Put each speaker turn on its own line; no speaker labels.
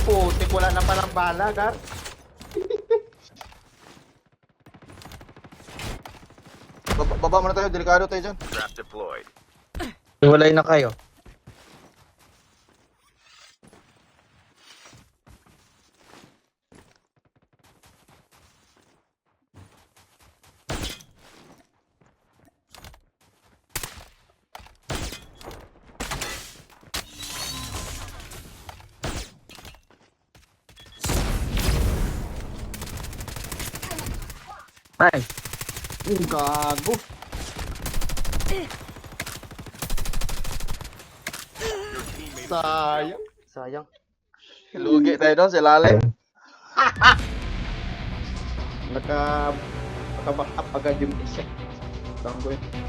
putik, wala na palang bala, Gar.
Baba muna tayo, delikado tayo dyan.
Trap deployed.
Hiwalay na kayo. Nice.
Gago. Sayang.
Sayang.
Lugi tayo doon, sa lalim.
Naka-back up agad yung isa. Tanggo yun.